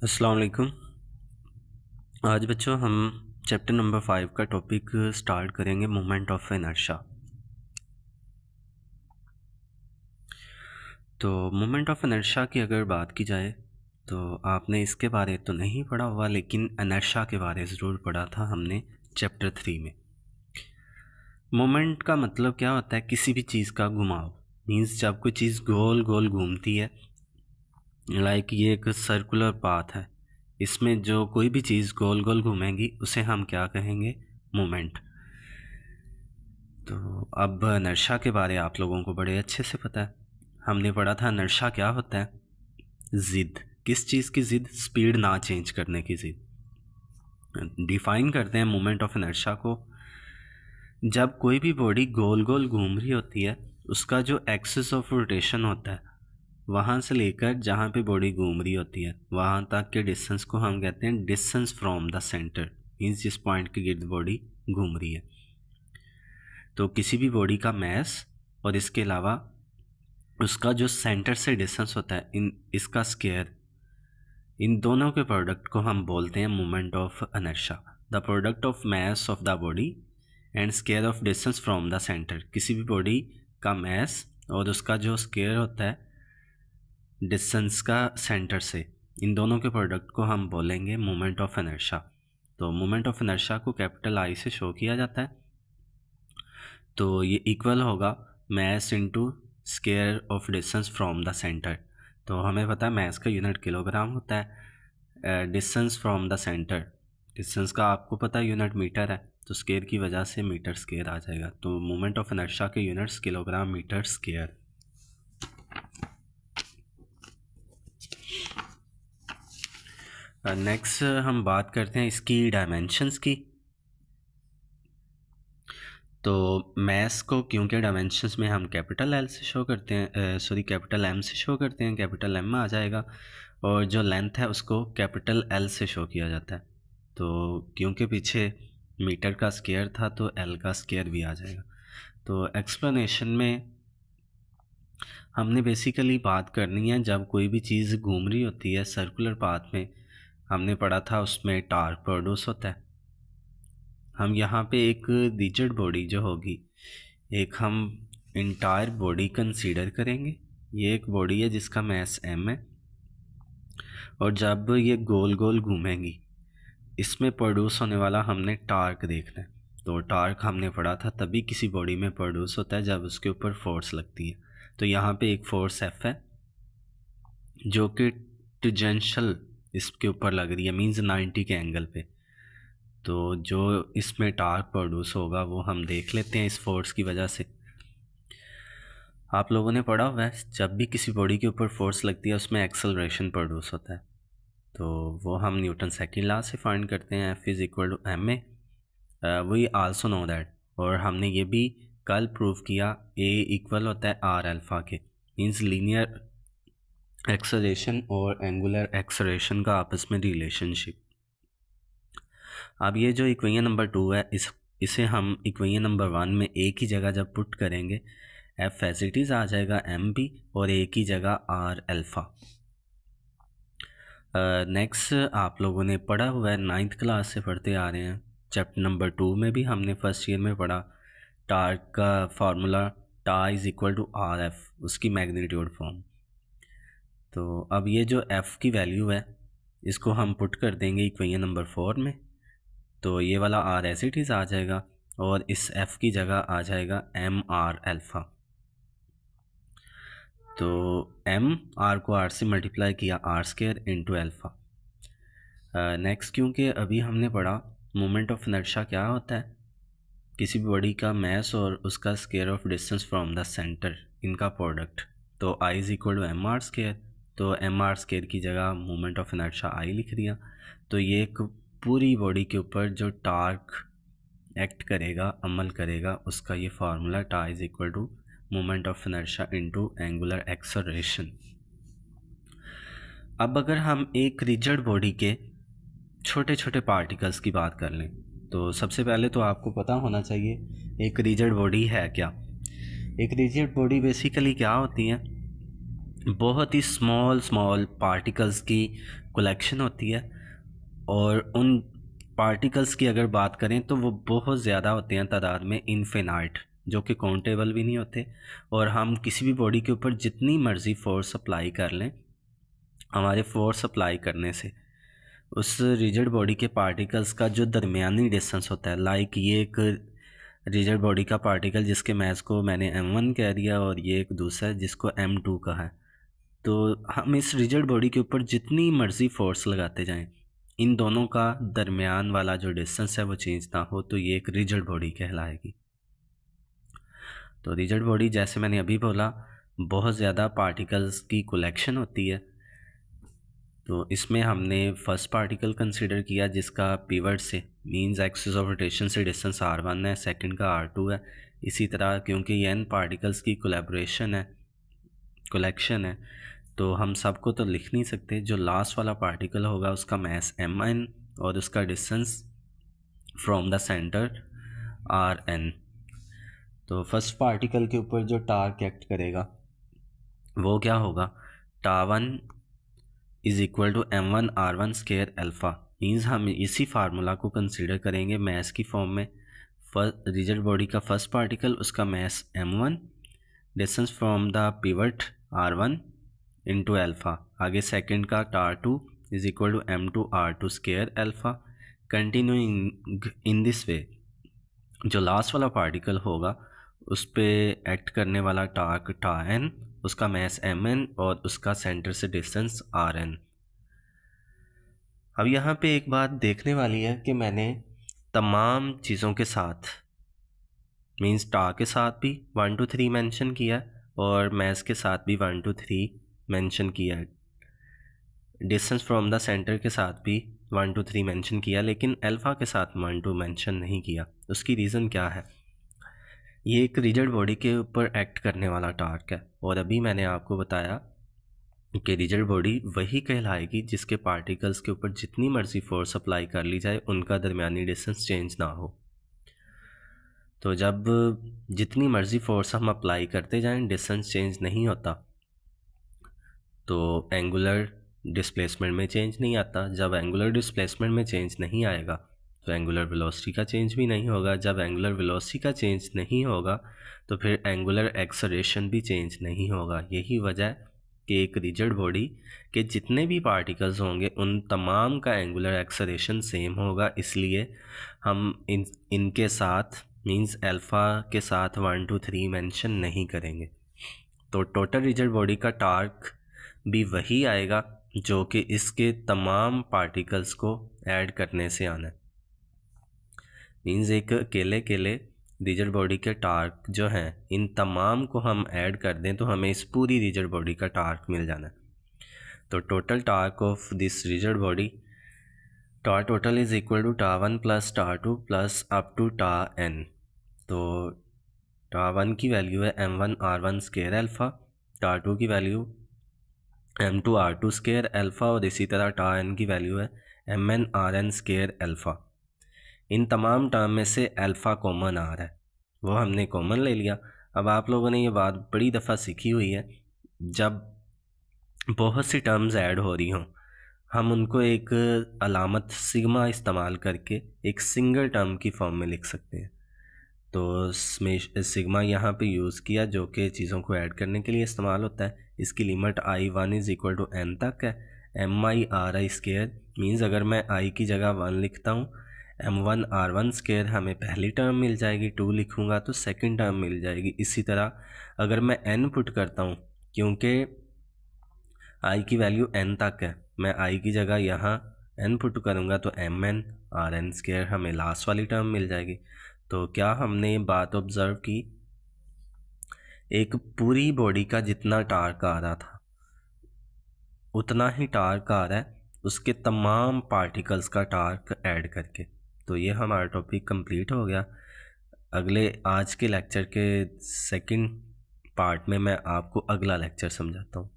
अस्सलाम वालेकुम। आज बच्चों हम चैप्टर नंबर 5 का टॉपिक स्टार्ट करेंगे, मोमेंट ऑफ इनर्शिया। तो मोमेंट ऑफ इनर्शिया की अगर बात की जाए तो आपने इसके बारे तो नहीं पढ़ा हुआ, लेकिन इनर्शिया के बारे ज़रूर पढ़ा था हमने चैप्टर 3 में। मोमेंट का मतलब क्या होता है? किसी भी चीज़ का घुमाव। मीन्स जब कोई चीज़ गोल गोल घूमती है, लाइक ये एक सर्कुलर पाथ है, इसमें जो कोई भी चीज़ गोल गोल घूमेगी उसे हम क्या कहेंगे? मोमेंट। तो अब नर्शा के बारे आप लोगों को बड़े अच्छे से पता है। हमने पढ़ा था नर्शा क्या होता है? ज़िद। किस चीज़ की ज़िद? स्पीड ना चेंज करने की ज़िद। डिफाइन करते हैं मोमेंट ऑफ इनर्शिया को, जब कोई भी बॉडी गोल गोल घूम रही होती है, उसका जो एक्सिस ऑफ रोटेशन होता है, वहाँ से लेकर जहाँ पे बॉडी घूम रही होती है वहाँ तक के डिस्टेंस को हम कहते हैं distance from the centre. Means जिस पॉइंट के गिर्द बॉडी घूम रही है। तो किसी भी बॉडी का मैस और इसके अलावा उसका जो सेंटर से डिस्टेंस होता है, इसका स्क्वायर, इन दोनों के प्रोडक्ट को हम बोलते हैं moment of inertia. The product of mass of the body and square of distance from the centre. किसी भी बॉडी का मैस और उसका जो स्क्वायर होता है डिस्टेंस का सेंटर से, इन दोनों के प्रोडक्ट को हम बोलेंगे मोमेंट ऑफ इनर्शिया। तो मोमेंट ऑफ इनर्शिया को कैपिटल आई से शो किया जाता है। तो ये इक्वल होगा mass into square of distance from the centre. तो हमें पता है मैस का यूनिट किलोग्राम होता है, distance from the centre, distance का आपको पता है यूनिट मीटर है, तो स्क्वायर की वजह से मीटर स्क्वायर आ जाएगा। तो मोमेंट ऑफ इनर्शिया के units kilogram metre square. Next हम बात करते हैं इसकी डायमेंशंस की। तो मैस को क्योंकि डायमेंशंस में हम कैपिटल एल से शो करते हैं, कैपिटल एम से शो करते हैं, कैपिटल एम में आ जाएगा। और जो लेंथ है उसको कैपिटल एल से शो किया जाता है। तो क्योंकि पीछे मीटर का स्क्वायर था तो एल का स्क्वायर भी आ जाएगा। तो एक्सप्लेनेशन में हमने बेसिकली बात करनी है, जब कोई भी चीज़ घूम रही होती है सर्कुलर पाथ में, हमने पढ़ा था उसमें टार्क प्रोड्यूस होता है। हम यहाँ पे एक रिजिड बॉडी जो होगी, एक हम इंटायर बॉडी कंसीडर करेंगे। ये एक बॉडी है जिसका मैस m है, और जब ये गोल गोल घूमेंगी इसमें प्रोड्यूस होने वाला हमने टार्क देखना है। तो टार्क हमने पढ़ा था तभी किसी बॉडी में प्रोड्यूस होता है जब उसके ऊपर फोर्स लगती है। तो यहाँ पे एक फोर्स F है जो कि टेंजेंशियल इसके ऊपर लग रही है, मींस 90 के एंगल पे। तो जो इसमें टार्क प्रोड्यूस होगा वो हम देख लेते हैं इस फोर्स की वजह से। आप लोगों ने पढ़ा हुआ है जब भी किसी बॉडी के ऊपर फोर्स लगती है उसमें एक्सेलरेशन प्रोड्यूस होता है। तो वो हम न्यूटन सेकंड लॉ से फाइंड करते हैं, F is equal to M A. We also know that, और हमने ये भी कल प्रूव किया, ए इक्वल होता है आर अल्फ़ा के। मीन्स लीनियर एक्सेलरेशन और एंगुलर एक्सेलरेशन का आपस में रिलेशनशिप। अब ये जो इक्वेशन नंबर 2 है, इसे हम इक्वेशन नंबर 1 में ए की जगह जब पुट करेंगे, एफ एज इट इज़ आ जाएगा एम बी और ए की जगह आर अल्फ़ा। नेक्स्ट आप लोगों ने पढ़ा हुआ है, 9th क्लास से पढ़ते आ रहे हैं, चैप्टर नंबर 2 में भी हमने फर्स्ट ईयर में पढ़ा टार्क का formula, tau is equal to R F, उसकी मैग्नीट्यूड फॉर्म। तो अब ये जो एफ़ की वैल्यू है इसको हम पुट कर देंगे इक्वेशन नंबर 4 में। तो ये वाला आर एज इट इज़ आ जाएगा और इस एफ़ की जगह आ जाएगा एम आर अल्फ़ा। तो एम आर को आर से मल्टीप्लाई किया, R square into alpha. Next क्योंकि अभी हमने पढ़ा मोमेंट ऑफ इनर्शिया क्या होता है, किसी भी बॉडी का मैस और उसका square of distance from the centre, इनका प्रोडक्ट। तो I is equal to M R square, तो एम आर स्क्वायर की जगह मोमेंट ऑफ इनर्शिया आई लिख दिया। तो ये एक पूरी बॉडी के ऊपर जो टार्क एक्ट करेगा, अमल करेगा, उसका ये formula tau is equal to moment of inertia into angular acceleration. अब अगर हम एक रिजिड बॉडी के छोटे छोटे पार्टिकल्स की बात कर लें, तो सबसे पहले तो आपको पता होना चाहिए एक रिजिड बॉडी है क्या। एक रिजिड बॉडी बेसिकली क्या होती है, बहुत ही स्मॉल पार्टिकल्स की कलेक्शन होती है, और उन पार्टिकल्स की अगर बात करें तो वो बहुत ज़्यादा होते हैं तादाद में, इनफिनाइट, जो कि काउंटेबल भी नहीं होते। और हम किसी भी बॉडी के ऊपर जितनी मर्ज़ी फोर्स अप्लाई कर लें, हमारे फोर्स अप्लाई करने से उस रिजिड बॉडी के पार्टिकल्स का जो दरमियानी डिस्टेंस होता है, लाइक ये एक रिजिड बॉडी का पार्टिकल जिसके मास को मैंने m1 कह दिया, और ये एक दूसरा है जिसको m2 कहा है, तो हम इस रिजिड बॉडी के ऊपर जितनी मर्ज़ी फोर्स लगाते जाएं, इन दोनों का दरमियान वाला जो डिस्टेंस है वो चेंज ना हो, तो ये एक रिजिड बॉडी कहलाएगी। तो रिजिड बॉडी, जैसे मैंने अभी बोला, बहुत ज़्यादा पार्टिकल्स की कलेक्शन होती है। तो इसमें हमने फर्स्ट पार्टिकल कंसिडर किया जिसका पिवट से मींस एक्सिस ऑफ रोटेशन से डिस्टेंस r1 है, सेकंड का r2 है। इसी तरह क्योंकि ये n पार्टिकल्स की कलेक्शन है, तो हम सबको तो लिख नहीं सकते। जो लास्ट वाला पार्टिकल होगा उसका मास mn और उसका distance from the centre rn। तो फर्स्ट पार्टिकल के ऊपर जो टार्क एक्ट करेगा वो क्या होगा, tau one is equal to m1r1 square alpha. Means हम इसी फार्मूला को कंसीडर करेंगे मैस की फॉर्म में। रिजिड बॉडी का फर्स्ट पार्टिकल, उसका mass m1, distance from the pivot r1 into alpha. आगे सेकंड का टार2 is equal to m2r2 square alpha. Continuing in this way, जो लास्ट वाला पार्टिकल होगा उस पे एक्ट करने वाला टार्क n, उसका मास mn और उसका सेंटर से डिस्टेंस rn। अब यहाँ पे एक बात देखने वाली है कि मैंने तमाम चीज़ों के साथ मींस टार के साथ भी 1 2 3 मेंशन किया है, और मास के साथ भी 1 2 3 मेंशन किया है, डिस्टेंस फ्रॉम द सेंटर के साथ भी 1 2 3 मेंशन किया, लेकिन अल्फ़ा के साथ 1 2 मेंशन नहीं किया। उसकी रीज़न क्या है, ये एक रिजिड बॉडी के ऊपर एक्ट करने वाला टार्क है, और अभी मैंने आपको बताया कि रिजिड बॉडी वही कहलाएगी जिसके पार्टिकल्स के ऊपर जितनी मर्ज़ी फोर्स अप्लाई कर ली जाए उनका दरमियानी डिस्टेंस चेंज ना हो। तो जब जितनी मर्ज़ी फोर्स हम अप्लाई करते जाएं डिस्टेंस चेंज नहीं होता, तो एंगुलर डिस्प्लेसमेंट में चेंज नहीं आता। जब एंगुलर डिस्प्लेसमेंट में चेंज नहीं आएगा तो एंगुलर वेलोसिटी का चेंज भी नहीं होगा। जब एंगुलर वेलोसिटी का चेंज नहीं होगा तो फिर एंगुलर एक्सेलरेशन भी चेंज नहीं होगा। यही वजह है कि एक रिजिड बॉडी के जितने भी पार्टिकल्स होंगे उन तमाम का एंगुलर एक्सेलरेशन सेम होगा। इसलिए हम इनके साथ मींस अल्फ़ा के साथ 1 2 3 मेंशन नहीं करेंगे। तो टोटल रिजिड बॉडी का टार्क भी वही आएगा जो कि इसके तमाम पार्टिकल्स को ऐड करने से आना है। मींस एक अकेले रिजिड बॉडी के टार्क जो हैं इन तमाम को हम ऐड कर दें तो हमें इस पूरी रिजिड बॉडी का टार्क मिल जाना है। तो total torque of this rigid body, tau total is equal to टार1 प्लस टार2 plus up to tau n। तो टार1 की वैल्यू है m1r1 स्केयर अल्फ़ा, टार2 की वैल्यू m2r2 स्केयर अल्फ़ा, और इसी तरह टार n की वैल्यू है mn/n स्केयर अल्फ़ा। इन तमाम टर्म में से अल्फ़ा कॉमन आ रहा है, वो हमने कॉमन ले लिया। अब आप लोगों ने ये बात बड़ी दफ़ा सीखी हुई है, जब बहुत सी टर्म्स ऐड हो रही हों हम उनको एक अलामत सिग्मा इस्तेमाल करके एक सिंगल टर्म की फॉर्म में लिख सकते हैं। तो सिग्मा यहाँ पे यूज़ किया जो कि चीज़ों को ऐड करने के लिए इस्तेमाल होता है। इसकी limit i1 is equal to n तक है। mi/ri स्केयर मीन्स अगर मैं i की जगह 1 लिखता हूँ, m1r1 स्केयर हमें पहली टर्म मिल जाएगी, 2 लिखूँगा तो सेकंड टर्म मिल जाएगी। इसी तरह अगर मैं n पुट करता हूँ, क्योंकि i की वैल्यू n तक है, मैं i की जगह यहाँ n पुट करूँगा तो mn/n स्केयर हमें लास्ट वाली टर्म मिल जाएगी। तो क्या हमने बात ऑब्ज़र्व की, एक पूरी बॉडी का जितना टार्क आ रहा था उतना ही टार्क आ रहा है उसके तमाम पार्टिकल्स का टार्क ऐड करके। तो ये हमारा टॉपिक कंप्लीट हो गया। अगले आज के लेक्चर के सेकंड पार्ट में मैं आपको अगला लेक्चर समझाता हूँ।